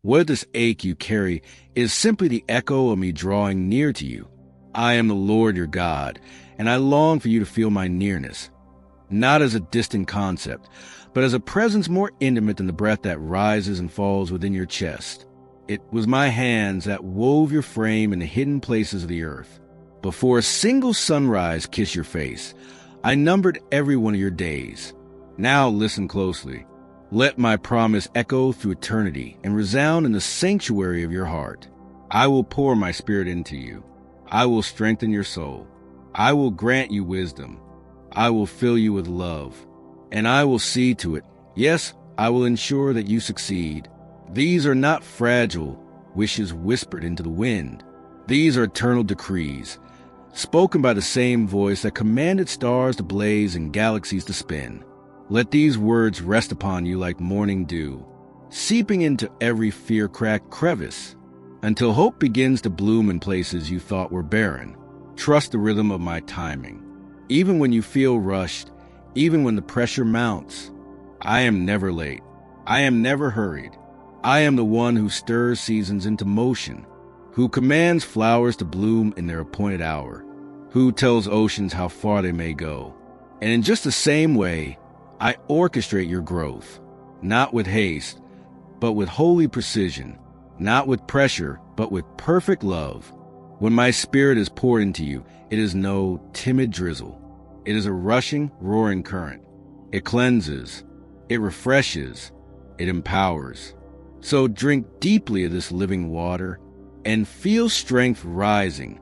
What if this ache you carry is simply the echo of me drawing near to you? I am the Lord your God, and I long for you to feel my nearness, not as a distant concept, but as a presence more intimate than the breath that rises and falls within your chest. It was my hands that wove your frame in the hidden places of the earth. Before a single sunrise kissed your face, I numbered every one of your days. Now listen closely. Let my promise echo through eternity and resound in the sanctuary of your heart. I will pour my spirit into you. I will strengthen your soul. I will grant you wisdom. I will fill you with love. And I will see to it. Yes, I will ensure that you succeed. These are not fragile wishes whispered into the wind. These are eternal decrees, spoken by the same voice that commanded stars to blaze and galaxies to spin. Let these words rest upon you like morning dew, seeping into every fear-cracked crevice, until hope begins to bloom in places you thought were barren. Trust the rhythm of my timing. Even when you feel rushed, even when the pressure mounts, I am never late. I am never hurried. I am the one who stirs seasons into motion, who commands flowers to bloom in their appointed hour, who tells oceans how far they may go. And in just the same way, I orchestrate your growth, not with haste, but with holy precision, not with pressure, but with perfect love. When my spirit is poured into you, it is no timid drizzle. It is a rushing, roaring current. It cleanses, it refreshes, it empowers. So drink deeply of this living water and feel strength rising,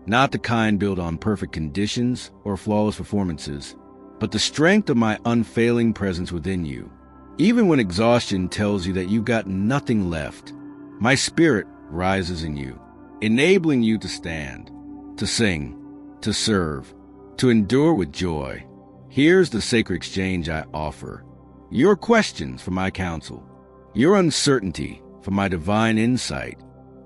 not the kind built on perfect conditions or flawless performances, but the strength of my unfailing presence within you. Even when exhaustion tells you that you've got nothing left, my spirit rises in you, enabling you to stand, to sing, to serve, to endure with joy. Here's the sacred exchange I offer. Your questions for my counsel, your uncertainty for my divine insight.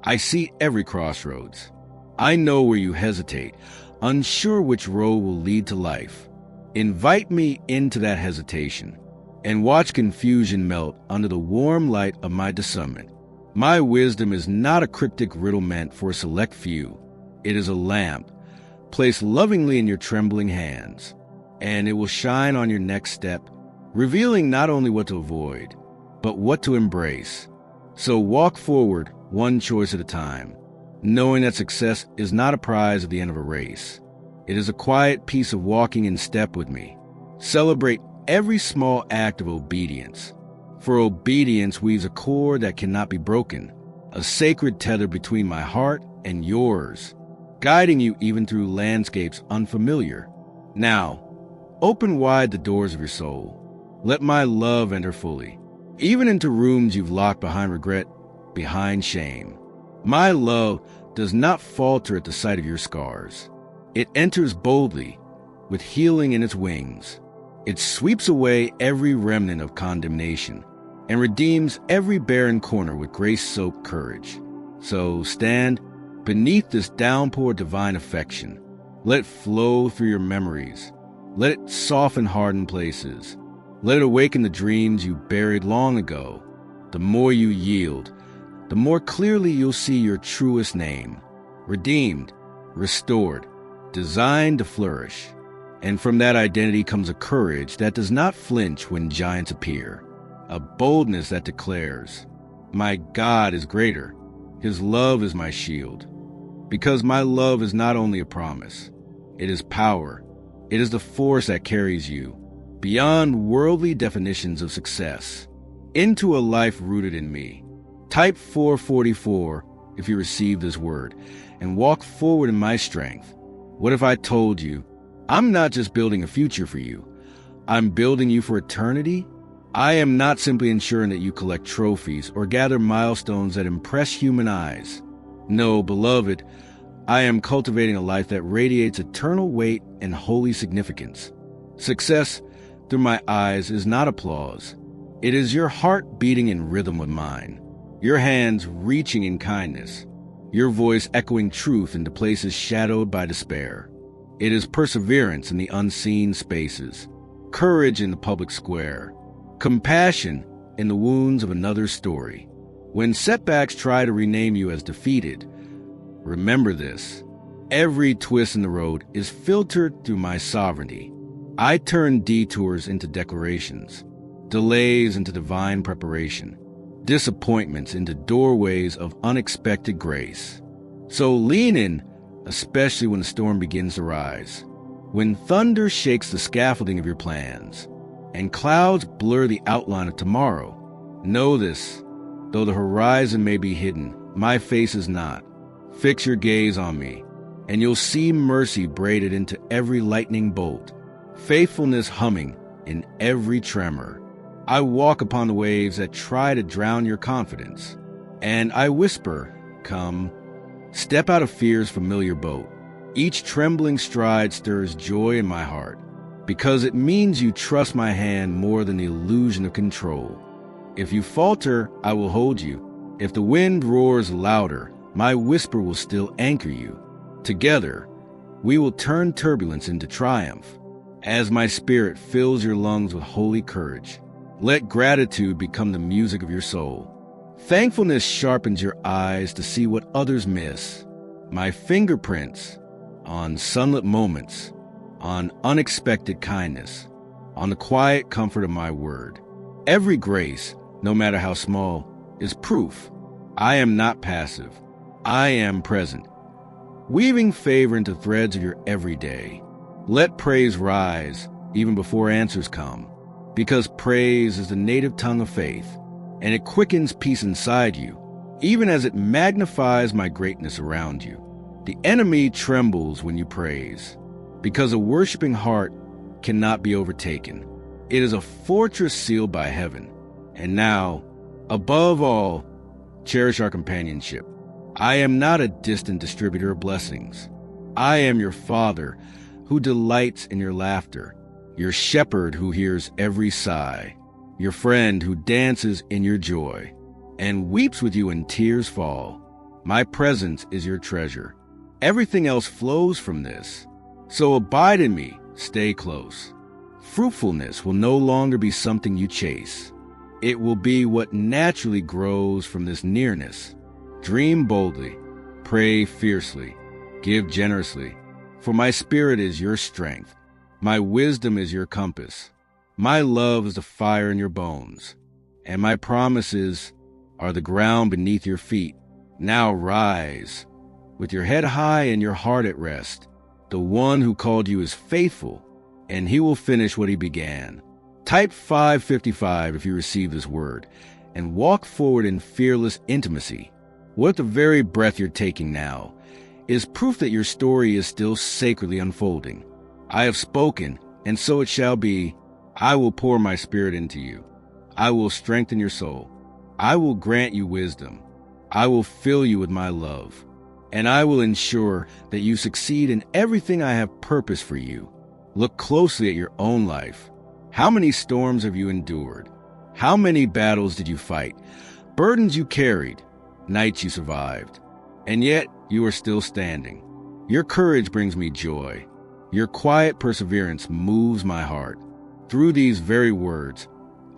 I see every crossroads. I know where you hesitate, unsure which road will lead to life. Invite me into that hesitation and watch confusion melt under the warm light of my discernment. My wisdom is not a cryptic riddle meant for a select few. It is a lamp placed lovingly in your trembling hands, and it will shine on your next step, revealing not only what to avoid, but what to embrace. So walk forward one choice at a time, knowing that success is not a prize at the end of a race. It is a quiet piece of walking in step with me. Celebrate every small act of obedience, for obedience weaves a cord that cannot be broken, a sacred tether between my heart and yours, guiding you even through landscapes unfamiliar. Now, open wide the doors of your soul. Let my love enter fully, even into rooms you've locked behind regret, behind shame. My love does not falter at the sight of your scars. It enters boldly, with healing in its wings. It sweeps away every remnant of condemnation and redeems every barren corner with grace-soaked courage. So stand beneath this downpour of divine affection. Let it flow through your memories. Let it soften hardened places. Let it awaken the dreams you buried long ago. The more you yield, the more clearly you'll see your truest name, redeemed, restored, designed to flourish. And from that identity comes a courage that does not flinch when giants appear, a boldness that declares, my God is greater, his love is my shield. Because my love is not only a promise, it is power, it is the force that carries you beyond worldly definitions of success, into a life rooted in me. Type 444 if you receive this word, and walk forward in my strength. What if I told you, I'm not just building a future for you, I'm building you for eternity? I am not simply ensuring that you collect trophies or gather milestones that impress human eyes. No, beloved, I am cultivating a life that radiates eternal weight and holy significance. Success, through my eyes, is not applause. It is your heart beating in rhythm with mine, your hands reaching in kindness, your voice echoing truth into places shadowed by despair. It is perseverance in the unseen spaces, courage in the public square, compassion in the wounds of another's story. When setbacks try to rename you as defeated, remember this. Every twist in the road is filtered through my sovereignty. I turn detours into declarations, delays into divine preparation, disappointments into doorways of unexpected grace. So lean in, especially when the storm begins to rise, when thunder shakes the scaffolding of your plans, and clouds blur the outline of tomorrow. Know this, though the horizon may be hidden, my face is not. Fix your gaze on me, and you'll see mercy braided into every lightning bolt, faithfulness humming in every tremor. I walk upon the waves that try to drown your confidence, and I whisper, come, step out of fear's familiar boat. Each trembling stride stirs joy in my heart, because it means you trust my hand more than the illusion of control. If you falter, I will hold you. If the wind roars louder, my whisper will still anchor you. Together, we will turn turbulence into triumph. As my spirit fills your lungs with holy courage, let gratitude become the music of your soul. Thankfulness sharpens your eyes to see what others miss. My fingerprints on sunlit moments, on unexpected kindness, on the quiet comfort of my word. Every grace, no matter how small, is proof. I am not passive. I am present, weaving favor into threads of your everyday. Let praise rise even before answers come, because praise is the native tongue of faith, and it quickens peace inside you, even as it magnifies my greatness around you. The enemy trembles when you praise, because a worshiping heart cannot be overtaken. It is a fortress sealed by heaven. And now, above all, cherish our companionship. I am not a distant distributor of blessings. I am your Father who delights in your laughter, your shepherd who hears every sigh, your friend who dances in your joy and weeps with you when tears fall. My presence is your treasure. Everything else flows from this. So abide in me, stay close. Fruitfulness will no longer be something you chase. It will be what naturally grows from this nearness. Dream boldly, pray fiercely, give generously, for my spirit is your strength. My wisdom is your compass. My love is the fire in your bones, and my promises are the ground beneath your feet. Now rise, with your head high and your heart at rest. The one who called you is faithful, and he will finish what he began. Type 555 if you receive this word, and walk forward in fearless intimacy. What if the very breath you're taking now is proof that your story is still sacredly unfolding? I have spoken, and so it shall be. I will pour my spirit into you. I will strengthen your soul. I will grant you wisdom. I will fill you with my love. And I will ensure that you succeed in everything I have purposed for you. Look closely at your own life. How many storms have you endured? How many battles did you fight? Burdens you carried, nights you survived. And yet you are still standing. Your courage brings me joy. Your quiet perseverance moves my heart. Through these very words,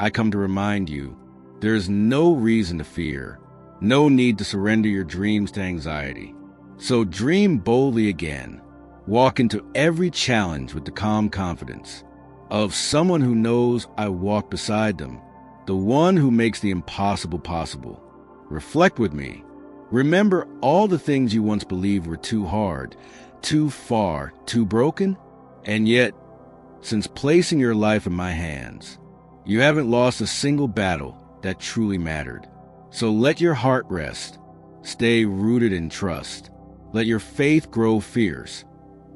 I come to remind you, there is no reason to fear, no need to surrender your dreams to anxiety. So dream boldly again. Walk into every challenge with the calm confidence of someone who knows I walk beside them, the one who makes the impossible possible. Reflect with me. Remember all the things you once believed were too hard, too far, too broken, and yet, since placing your life in my hands, you haven't lost a single battle that truly mattered. So let your heart rest. Stay rooted in trust. Let your faith grow fierce,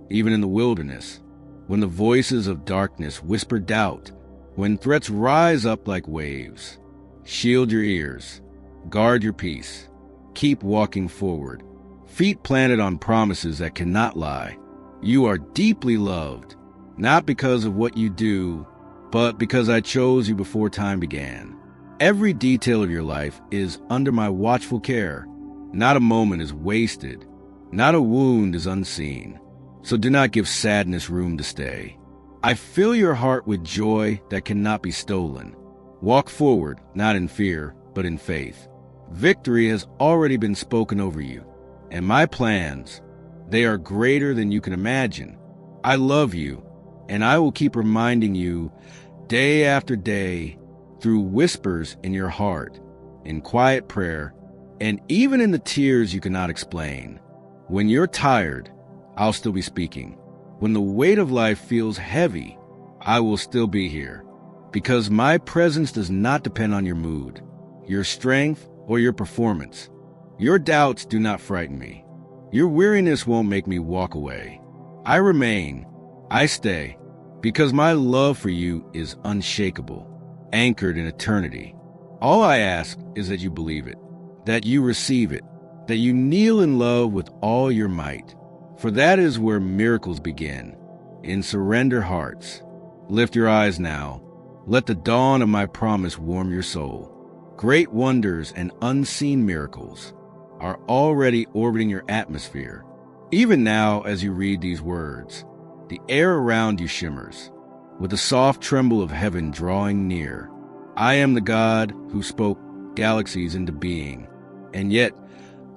even in the wilderness, when the voices of darkness whisper doubt, when threats rise up like waves. Shield your ears. Guard your peace. Keep walking forward, feet planted on promises that cannot lie. You are deeply loved, not because of what you do, but because I chose you before time began. Every detail of your life is under my watchful care. Not a moment is wasted. Not a wound is unseen. So do not give sadness room to stay. I fill your heart with joy that cannot be stolen. Walk forward, not in fear, but in faith. Victory has already been spoken over you, and my plans, they are greater than you can imagine. I love you, and I will keep reminding you day after day through whispers in your heart, in quiet prayer, and even in the tears you cannot explain. When you're tired, I'll still be speaking. When the weight of life feels heavy, I will still be here, because my presence does not depend on your mood, your strength, or your performance. Your doubts do not frighten me. Your weariness won't make me walk away. I remain, I stay, because my love for you is unshakable, anchored in eternity. All I ask is that you believe it, that you receive it, that you kneel in love with all your might. For that is where miracles begin, in surrender hearts. Lift your eyes now. Let the dawn of my promise warm your soul. Great wonders and unseen miracles are already orbiting your atmosphere. Even now, as you read these words, the air around you shimmers, with the soft tremble of heaven drawing near. I am the God who spoke galaxies into being, and yet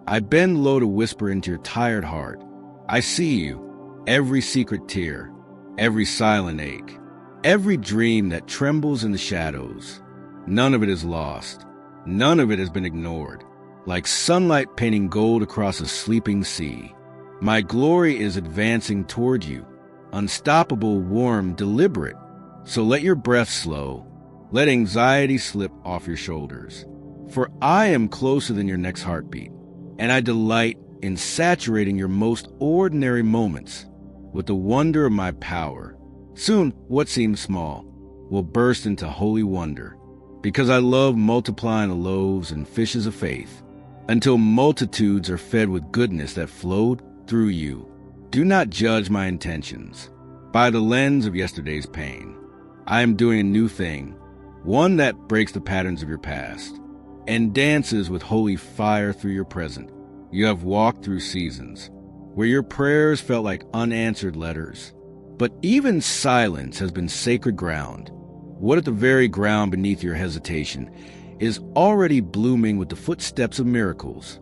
I bend low to whisper into your tired heart. I see you, every secret tear, every silent ache, every dream that trembles in the shadows. None of it is lost. None of it has been ignored. Like sunlight painting gold across a sleeping sea, my glory is advancing toward you, unstoppable, warm, deliberate. So let your breath slow. Let anxiety slip off your shoulders. For I am closer than your next heartbeat, and I delight in saturating your most ordinary moments with the wonder of my power. Soon, what seems small will burst into holy wonder, because I love multiplying the loaves and fishes of faith until multitudes are fed with goodness that flowed through you. Do not judge my intentions by the lens of yesterday's pain. I am doing a new thing, one that breaks the patterns of your past and dances with holy fire through your present. You have walked through seasons where your prayers felt like unanswered letters, but even silence has been sacred ground. What if the very ground beneath your hesitation is already blooming with the footsteps of miracles?